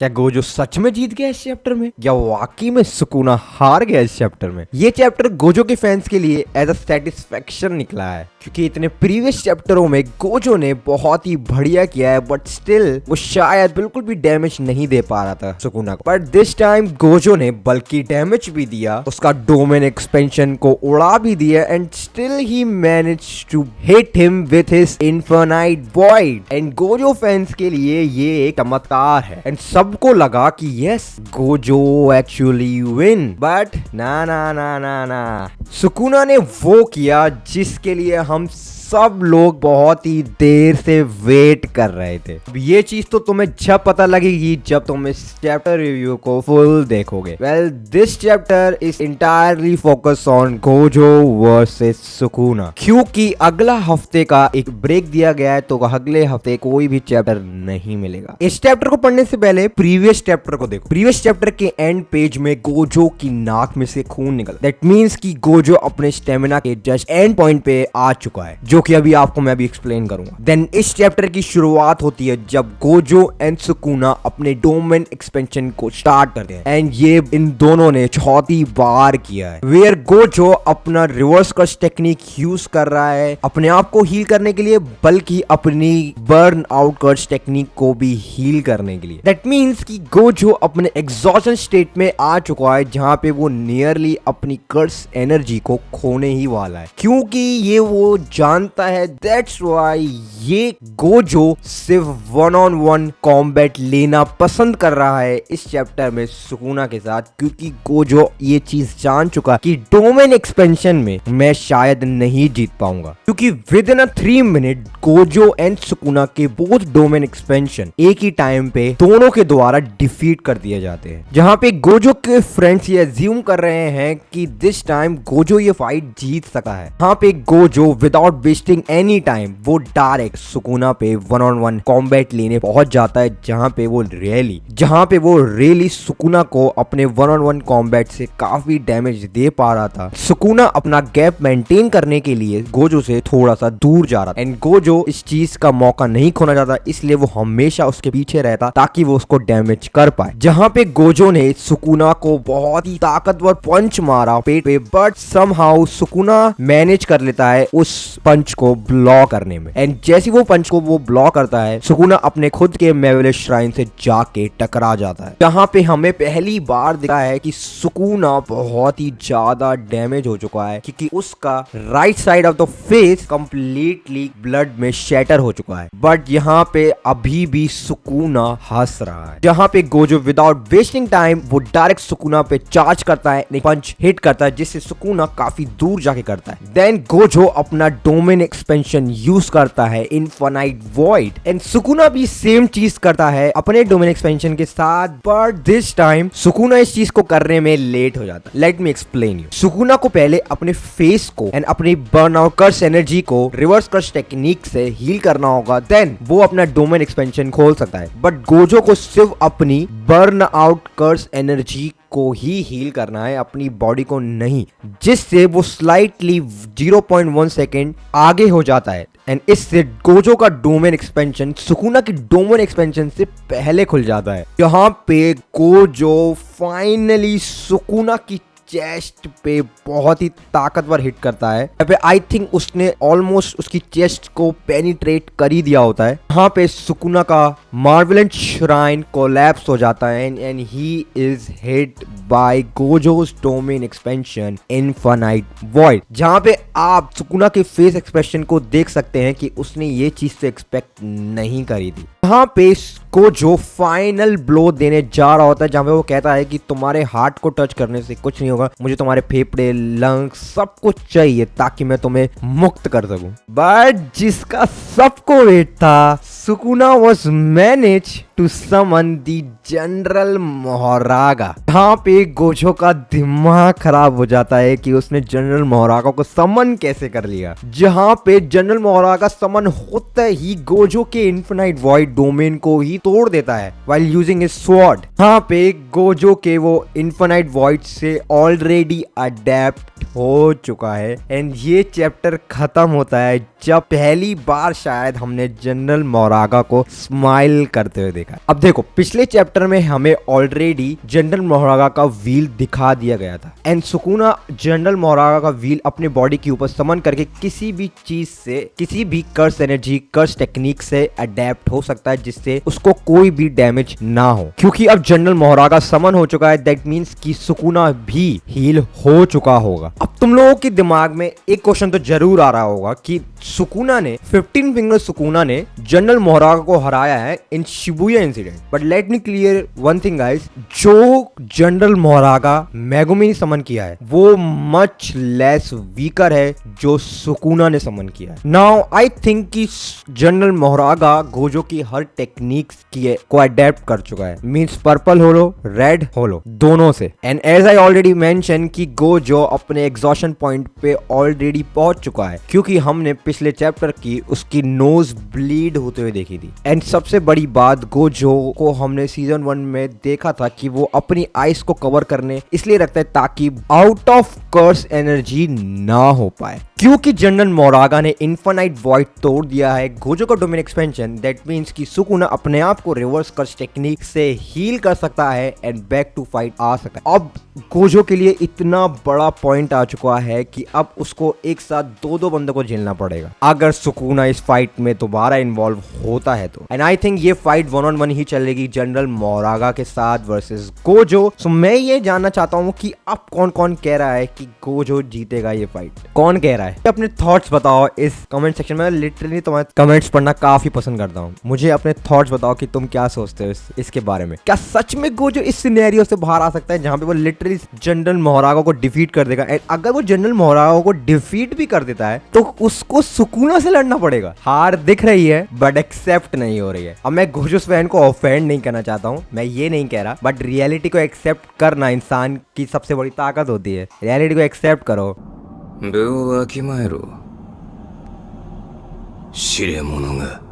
क्या गोजो सच में जीत गया इस चैप्टर में या वाकई में सुकुना हार गया इस चैप्टर में? ये चैप्टर गोजो के फैंस के लिए एज अ सेटिस्फेक्शन निकला है क्योंकि इतने प्रीवियस चैप्टरों में गोजो ने बहुत ही बढ़िया किया है बट स्टिल वो शायद बिल्कुल भी डैमेज नहीं दे पा रहा था सुकुना को। बट दिस टाइम गोजो ने बल्कि डैमेज भी दिया, उसका डोमेन एक्सपेंशन को उड़ा भी दिया and still he managed to hit him with his infinite void. And Gojo fans के लिए ये एक चमत्कार है एंड सबको लगा कि yes Gojo actually win. But ना ना ना ना ना, सुकुना ने वो किया जिसके लिए हम सब लोग बहुत ही देर से वेट कर रहे थे। अब ये चीज तो तुम्हें जब पता लगेगी जब तुम इस चैप्टर रिव्यू को फुल देखोगे। Well this chapter is entirely focus on Gojo versus Sukuna क्योंकि अगला हफ्ते का एक ब्रेक दिया गया है तो अगले हफ्ते कोई भी चैप्टर नहीं मिलेगा। इस चैप्टर को पढ़ने से पहले प्रीवियस चैप्टर को देखो। प्रीवियस चैप्टर के एंड पेज में गोजो की नाक में से खून निकला। दैट मीन्स कि गोजो अपने स्टेमिना के जस्ट एंड पॉइंट पे आ चुका है जो कि अभी आपको मैं भी एक्सप्लेन करूंगा। देन इस चैप्टर की शुरुआत होती है जब गोजो एंड सुकुना अपने डोमेन एक्सपेंशन को स्टार्ट करते हैं एंड ये इन दोनों ने चौथी बार किया है वेयर गोजो अपना रिवर्स कर्स टेक्निक यूज कर रहा है अपने आप को हील करने के लिए बल्कि अपनी बर्न आउट कर्स टेक्निक को भी हील करने के लिए। दैट मीन्स कि गोजो अपने एग्जॉशन स्टेट में आ चुका है जहां पे वो नियरली अपनी कर्स एनर्जी को खोने ही वाला है क्योंकि ये वो जानता है। दैट्स व्हाई ये गोजो सिर्फ 1-on-1 कॉम्बैट लेना पसंद कर रहा है इस चैप्टर में सुकुना के साथ क्योंकि गोजो ये चीज जान चुका कि डोमेन एक्सपेंशन में मैं शायद नहीं जीत पाऊंगा क्योंकि within 3 minute Gojo and Sukuna के बोथ डोमेन एक्सपेंशन एक ही टाइम पे दोनों के द्वारा डिफीट कर दिए जाते हैं। जहां पे गोजो के फ्रेंड्स ये अज्यूम कर रहे हैं कि दिस टाइम गोजो ये फाइट जीत सकता है। यहाँ पे Gojo without wasting any time वो डायरेक्ट सुकुना पे 1-on-1 कॉम्बैट लेने पहुंच जाता है जहां पे वो रियली सुकुना को अपने 1-on-1 कॉम्बैट से काफी डैमेज दे पा रहा था। सुकुना अपना गैप मेंटेन करने के लिए गोजो से थोड़ा सा दूर जा रहा था एंड गोजो इस चीज का मौका नहीं खोना चाहता इसलिए वो हमेशा उसके पीछे रहता ताकि वो उसको डैमेज कर पाए। जहां पे गोजो ने सुकुना को बहुत ही ताकतवर पंच मारा पेट पे बट समहाउ सुकुना मैनेज कर लेता है उस पंच को ब्लॉक करने में एंड जैसे वो पंच को वो ब्लॉक करता है सुकुना अपने खुद के मेवले श्राइन से जाके टकरा जाता है। जहां पे हमें पहली बार दिखा है कि सुकुना बहुत ही ज्यादा डैमेज हो चुका है क्योंकि उसका right side of the face completely blood में शैटर हो चुका है बट यहाँ पे अभी भी सुकुना हंस रहा है। जहां पे गोजो विदाउट वेस्टिंग टाइम वो डायरेक्ट सुकुना पे चार्ज करता है, पंच हिट करता है जिससे सुकुना काफी दूर जाके करता है। देन गोजो अपना डोमेन एक्सपेंशन यूज करता है इनफिनाइट वॉइड एंड सुकुना भी सेम चीज करता है अपने डोमेन एक्सपेंशन के साथ बट दिस टाइम सुकुना इस चीज को करने में लेट हो जाता है। Let me explain you. Sukuna को पहले अपने फेस को एंड अपनी बर्न आउट कर्स एनर्जी को रिवर्स कर्स टेक्निक से हील करना होगा देन वो अपना डोमेन एक्सपेंशन खोल सकता है बट गोजो को सिर्फ अपनी बर्न आउट कर्स एनर्जी को ही हील करना है अपनी बॉडी को नहीं, जिससे वो स्लाइटली 0.1 सेकेंड आगे हो जाता है एंड इससे गोजो का डोमेन एक्सपेंशन सुकुना की डोमेन एक्सपेंशन से पहले खुल जाता है। यहाँ पे गोजो फाइनली सुकुना की चेस्ट पे बहुत ही ताकतवर हिट करता है। यहाँ पे आई थिंक उसने ऑलमोस्ट उसकी चेस्ट को पेनिट्रेट कर ही दिया होता है। यहाँ पे सुकुना का मार्वेलेंट श्राइन कोलैप्स हो जाता है and he is hit by Gojo's domain expansion infinite void. जहाँ पे आप सुकुना के फेस एक्सप्रेशन को देख सकते हैं कि उसने ये चीज से एक्सपेक्ट नहीं करी थी। यहाँ पे गोजो फाइनल ब्लो देने जा रहा होता है जहाँ पे वो कहता है कि तुम्हारे हार्ट को टच करने से कुछ नहीं होगा, मुझे तुम्हारे फेफड़े लंग्स सब कुछ चाहिए ताकि मैं तुम्हें मुक्त कर सकूं। बट जिसका सबको वेट था Sukuna was manage to summon the general Mahoraga. यहाँ पे गोजो का दिमाग खराब हो जाता है कि उसने जनरल मोहरागा को समन कैसे कर लिया। जहाँ पे जनरल मोहरागा समन होता ही गोजो के इनफिनाइट वॉइड डोमेन को ही तोड़ देता है while using his sword। यहाँ पे गोजो के वो इनफिनाइट वॉइड से ऑलरेडी अडेप्ट हो चुका है एंड ये चैप्टर खत्म होता है जब पहली बार शायद हमने जनरल मोरागा को स्माइल करते हुए देखा। अब देखो, पिछले चैप्टर में हमें ऑलरेडी जनरल मोरागा का व्हील दिखा दिया गया था एंड सुकुना जनरल मोरागा का व्हील अपने बॉडी के ऊपर समन करके किसी भी चीज से, किसी भी कर्स एनर्जी, कर्स टेक्निक से अडेप्ट हो सकता है जिससे उसको कोई भी डैमेज ना हो। क्योंकि अब जनरल मोरागा समन हो चुका है, दैट मींस कि सुकुना भी हील हो चुका होगा। अब तुम लोगों के दिमाग में एक क्वेश्चन तो जरूर आ रहा होगा कि सुकुना ने 15 फिंगर सुकुना ने जनरल मोरागा को हराया है in Shibuya incident. But let me clear one thing guys, जो जनरल मोरागा मेगुमी ने समन किया है वो मच लेस वीकर है जो सुकुना ने समन किया है। नाउ आई थिंक कि जनरल मोरागा गोजो की हर टेक्निक्स को अडेप्ट कर चुका है, means purple hollow, red hollow, दोनों से। And as I already mention कि गोजो अपने एग्जॉशन पॉइंट पे ऑलरेडी पहुंच चुका है क्योंकि हमने पिछले चैप्टर की उसकी नोज ब्लीड होते हुए देखी थी। एंड सबसे बड़ी बात, गोजो को हमने सीजन 1 में देखा था कि वो अपनी आइस को कवर करने इसलिए रखता है ताकि आउट ऑफ कर्स एनर्जी ना हो पाए। क्योंकि जनरल मोरागा ने इन्फिनाइट वॉइड तोड़ दिया है गोजो का डोमेन एक्सपेंशन, दैट मींस कि सुकुना अपने आप को रिवर्स कर्स टेक्निक से हील कर सकता है एंड बैक टू फाइट आ सकता है। अब गोजो के लिए इतना बड़ा पॉइंट आ चुका है कि अब उसको एक साथ दो बंदों को झेलना पड़ेगा अगर सुकुना इस फाइट में दोबारा इन्वॉल्व होता है तो। एंड आई थिंक ये फाइट 1-on-1 ही चलेगी जनरल मोरागा के साथ वर्सेस गोजो। सो मैं ये जानना चाहता हूँ कि अब कौन कौन कह रहा है कि गोजो जीतेगा ये फाइट, कौन कह रहा है? अपने थॉट्स बताओ इस कमेंट सेक्शन में। लिटरली तुम्हारे कमेंट्स पढ़ना काफी पसंद करता हूँ। मुझे अपने थॉट्स बताओ कि तुम क्या सोचते हो इसके बारे में। क्या सच में गोजो इस सिनेरियो से बाहर आ सकता है जहां पे वो लिटरली जनरल मोरागा को डिफीट कर देगा? एंड अगर वो जनरल मोरागा को डिफीट भी कर देता है तो उसको सुकुना से लड़ना पड़ेगा। हार दिख रही है बट एक्सेप्ट नहीं हो रही है। अब मैं गोजो फैन को ऑफेंड नहीं करना चाहता हूँ, मैं ये नहीं कह रहा, बट रियलिटी को एक्सेप्ट करना इंसान की सबसे बड़ी ताकत होती है। रियलिटी को एक्सेप्ट करो। 分をわきまえろ。知れ者が。